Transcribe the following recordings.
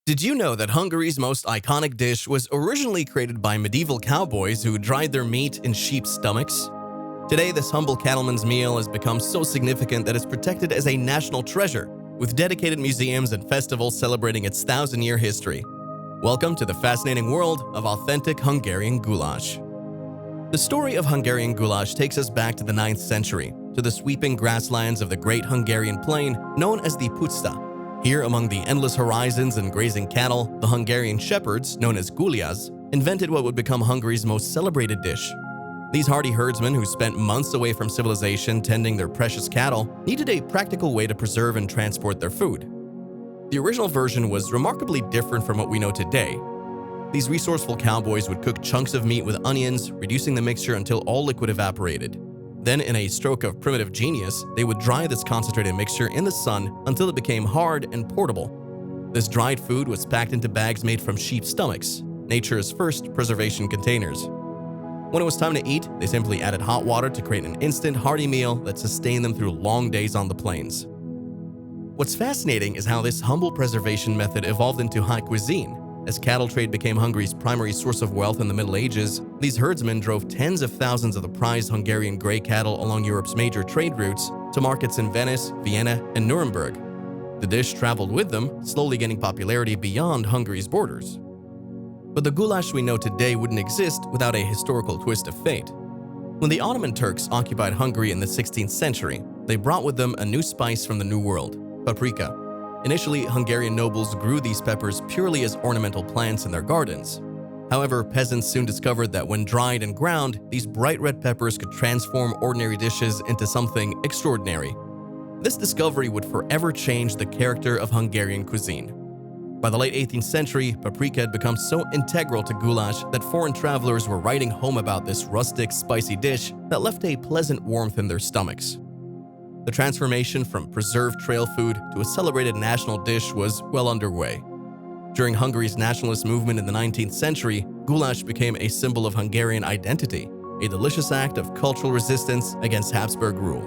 Did you know that Hungary's most iconic dish was originally created by medieval cowboys who dried their meat in sheep's stomachs? Today, this humble cattleman's meal has become so significant that it's protected as a national treasure, with dedicated museums and festivals celebrating its 1,000-year history. Welcome to the fascinating world of authentic Hungarian goulash. The story of Hungarian goulash takes us back to the 9th century, to the sweeping grasslands of the Great Hungarian Plain, known as the Puszta. Here, among the endless horizons and grazing cattle, the Hungarian shepherds, known as gulyás, invented what would become Hungary's most celebrated dish. These hardy herdsmen, who spent months away from civilization tending their precious cattle, needed a practical way to preserve and transport their food. The original version was remarkably different from what we know today. These resourceful cowboys would cook chunks of meat with onions, reducing the mixture until all liquid evaporated. Then, in a stroke of primitive genius, they would dry this concentrated mixture in the sun until it became hard and portable. This dried food was packed into bags made from sheep stomachs, nature's first preservation containers. When it was time to eat, they simply added hot water to create an instant, hearty meal that sustained them through long days on the plains. What's fascinating is how this humble preservation method evolved into high cuisine. As cattle trade became Hungary's primary source of wealth in the Middle Ages, these herdsmen drove tens of thousands of the prized Hungarian grey cattle along Europe's major trade routes to markets in Venice, Vienna, and Nuremberg. The dish traveled with them, slowly gaining popularity beyond Hungary's borders. But the goulash we know today wouldn't exist without a historical twist of fate. When the Ottoman Turks occupied Hungary in the 16th century, they brought with them a new spice from the New World, paprika. Initially, Hungarian nobles grew these peppers purely as ornamental plants in their gardens. However, peasants soon discovered that when dried and ground, these bright red peppers could transform ordinary dishes into something extraordinary. This discovery would forever change the character of Hungarian cuisine. By the late 18th century, paprika had become so integral to goulash that foreign travelers were writing home about this rustic, spicy dish that left a pleasant warmth in their stomachs. The transformation from preserved trail food to a celebrated national dish was well underway. During Hungary's nationalist movement in the 19th century, goulash became a symbol of Hungarian identity, a delicious act of cultural resistance against Habsburg rule.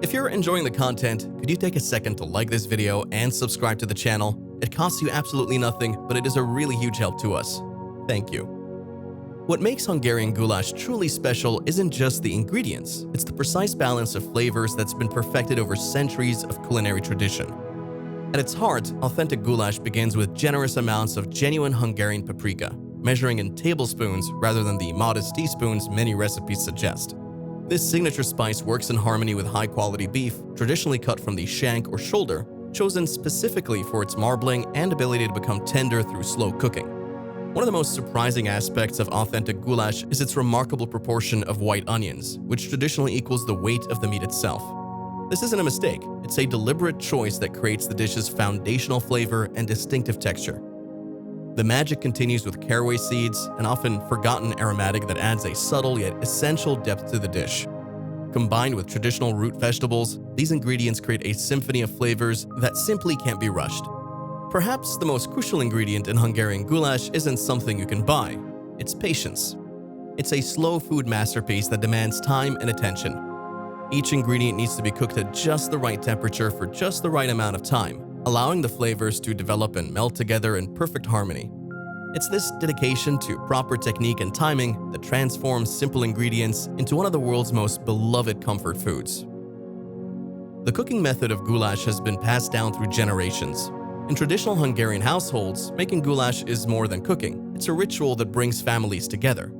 If you're enjoying the content, could you take a second to like this video and subscribe to the channel? It costs you absolutely nothing, but it is a really huge help to us. Thank you. What makes Hungarian goulash truly special isn't just the ingredients, it's the precise balance of flavors that's been perfected over centuries of culinary tradition. At its heart, authentic goulash begins with generous amounts of genuine Hungarian paprika, measuring in tablespoons rather than the modest teaspoons many recipes suggest. This signature spice works in harmony with high-quality beef, traditionally cut from the shank or shoulder, chosen specifically for its marbling and ability to become tender through slow cooking. One of the most surprising aspects of authentic goulash is its remarkable proportion of white onions, which traditionally equals the weight of the meat itself. This isn't a mistake, it's a deliberate choice that creates the dish's foundational flavor and distinctive texture. The magic continues with caraway seeds, an often forgotten aromatic that adds a subtle yet essential depth to the dish. Combined with traditional root vegetables, these ingredients create a symphony of flavors that simply can't be rushed. Perhaps the most crucial ingredient in Hungarian goulash isn't something you can buy. It's patience. It's a slow food masterpiece that demands time and attention. Each ingredient needs to be cooked at just the right temperature for just the right amount of time, allowing the flavors to develop and melt together in perfect harmony. It's this dedication to proper technique and timing that transforms simple ingredients into one of the world's most beloved comfort foods. The cooking method of goulash has been passed down through generations. In traditional Hungarian households, making goulash is more than cooking. It's a ritual that brings families together.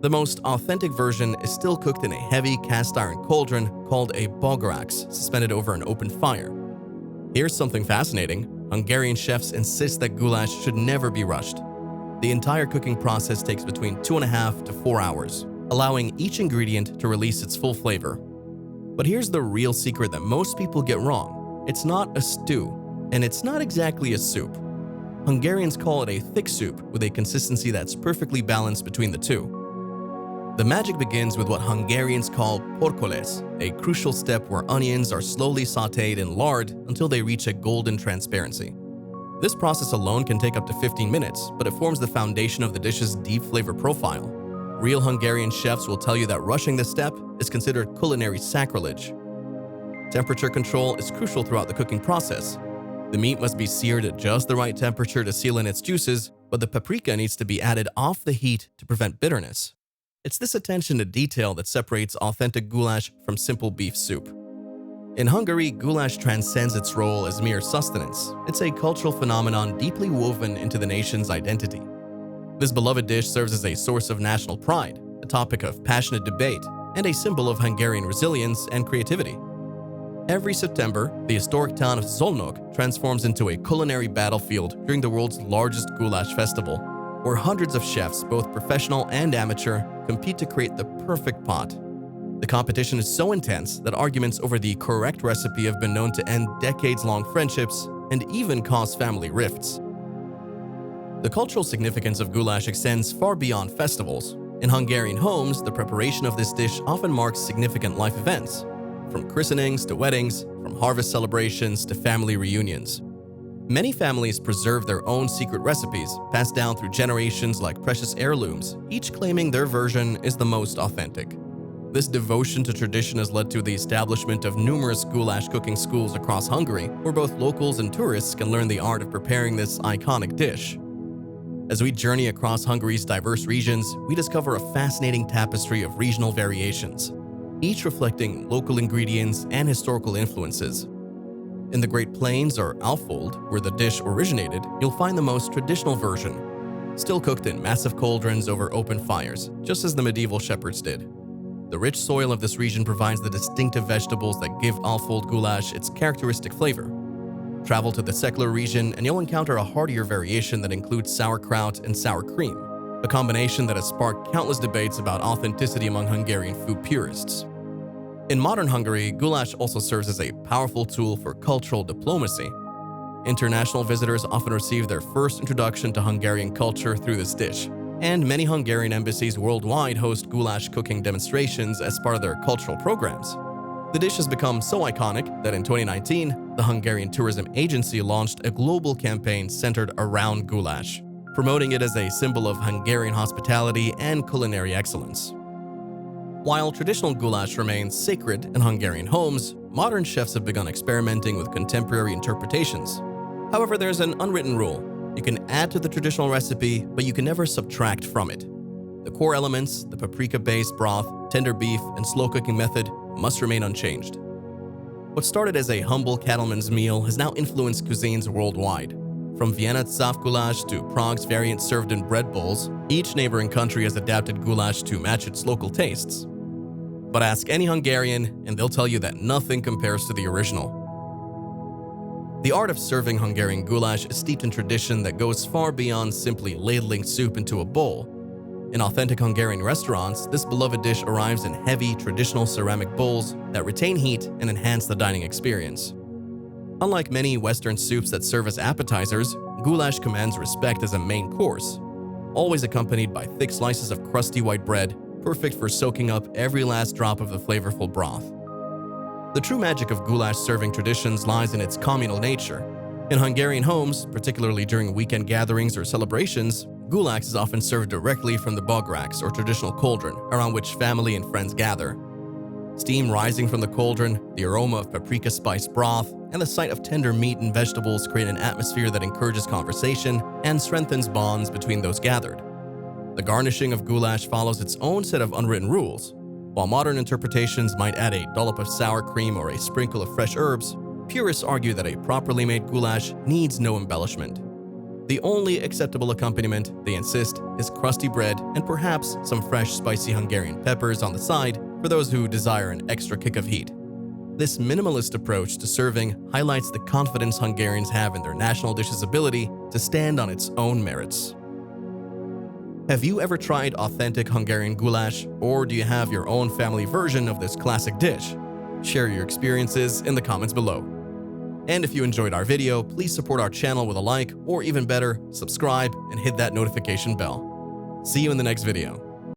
The most authentic version is still cooked in a heavy cast-iron cauldron called a bogaraksz, suspended over an open fire. Here's something fascinating. Hungarian chefs insist that goulash should never be rushed. The entire cooking process takes between 2.5 to 4 hours, allowing each ingredient to release its full flavor. But here's the real secret that most people get wrong. It's not a stew. And it's not exactly a soup. Hungarians call it a thick soup with a consistency that's perfectly balanced between the two. The magic begins with what Hungarians call porkolés, a crucial step where onions are slowly sautéed in lard until they reach a golden transparency. This process alone can take up to 15 minutes, but it forms the foundation of the dish's deep flavor profile. Real Hungarian chefs will tell you that rushing this step is considered culinary sacrilege. Temperature control is crucial throughout the cooking process. The meat must be seared at just the right temperature to seal in its juices, but the paprika needs to be added off the heat to prevent bitterness. It's this attention to detail that separates authentic goulash from simple beef soup. In Hungary, goulash transcends its role as mere sustenance. It's a cultural phenomenon deeply woven into the nation's identity. This beloved dish serves as a source of national pride, a topic of passionate debate, and a symbol of Hungarian resilience and creativity. Every September, the historic town of Szolnok transforms into a culinary battlefield during the world's largest goulash festival, where hundreds of chefs, both professional and amateur, compete to create the perfect pot. The competition is so intense that arguments over the correct recipe have been known to end decades-long friendships and even cause family rifts. The cultural significance of goulash extends far beyond festivals. In Hungarian homes, the preparation of this dish often marks significant life events, from christenings to weddings, from harvest celebrations to family reunions. Many families preserve their own secret recipes, passed down through generations like precious heirlooms, each claiming their version is the most authentic. This devotion to tradition has led to the establishment of numerous goulash cooking schools across Hungary, where both locals and tourists can learn the art of preparing this iconic dish. As we journey across Hungary's diverse regions, we discover a fascinating tapestry of regional variations, each reflecting local ingredients and historical influences. In the Great Plains, or Alfold, where the dish originated, you'll find the most traditional version, still cooked in massive cauldrons over open fires, just as the medieval shepherds did. The rich soil of this region provides the distinctive vegetables that give Alfold goulash its characteristic flavor. Travel to the Sekler region and you'll encounter a heartier variation that includes sauerkraut and sour cream, a combination that has sparked countless debates about authenticity among Hungarian food purists. In modern Hungary, goulash also serves as a powerful tool for cultural diplomacy. International visitors often receive their first introduction to Hungarian culture through this dish, and many Hungarian embassies worldwide host goulash cooking demonstrations as part of their cultural programs. The dish has become so iconic that in 2019, the Hungarian Tourism Agency launched a global campaign centered around goulash, promoting it as a symbol of Hungarian hospitality and culinary excellence. While traditional goulash remains sacred in Hungarian homes, modern chefs have begun experimenting with contemporary interpretations. However, there's an unwritten rule. You can add to the traditional recipe, but you can never subtract from it. The core elements, the paprika-based broth, tender beef, and slow cooking method, must remain unchanged. What started as a humble cattleman's meal has now influenced cuisines worldwide. From Vienna's soft goulash to Prague's variant served in bread bowls, each neighboring country has adapted goulash to match its local tastes. But ask any Hungarian, and they'll tell you that nothing compares to the original. The art of serving Hungarian goulash is steeped in tradition that goes far beyond simply ladling soup into a bowl. In authentic Hungarian restaurants, this beloved dish arrives in heavy, traditional ceramic bowls that retain heat and enhance the dining experience. Unlike many Western soups that serve as appetizers, goulash commands respect as a main course, always accompanied by thick slices of crusty white bread, perfect for soaking up every last drop of the flavorful broth. The true magic of goulash serving traditions lies in its communal nature. In Hungarian homes, particularly during weekend gatherings or celebrations, goulash is often served directly from the bograks or traditional cauldron around which family and friends gather. Steam rising from the cauldron, the aroma of paprika-spiced broth, and the sight of tender meat and vegetables create an atmosphere that encourages conversation and strengthens bonds between those gathered. The garnishing of goulash follows its own set of unwritten rules. While modern interpretations might add a dollop of sour cream or a sprinkle of fresh herbs, purists argue that a properly made goulash needs no embellishment. The only acceptable accompaniment, they insist, is crusty bread and perhaps some fresh spicy Hungarian peppers on the side for those who desire an extra kick of heat. This minimalist approach to serving highlights the confidence Hungarians have in their national dish's ability to stand on its own merits. Have you ever tried authentic Hungarian goulash, or do you have your own family version of this classic dish? Share your experiences in the comments below. And if you enjoyed our video, please support our channel with a like, or even better, subscribe and hit that notification bell. See you in the next video.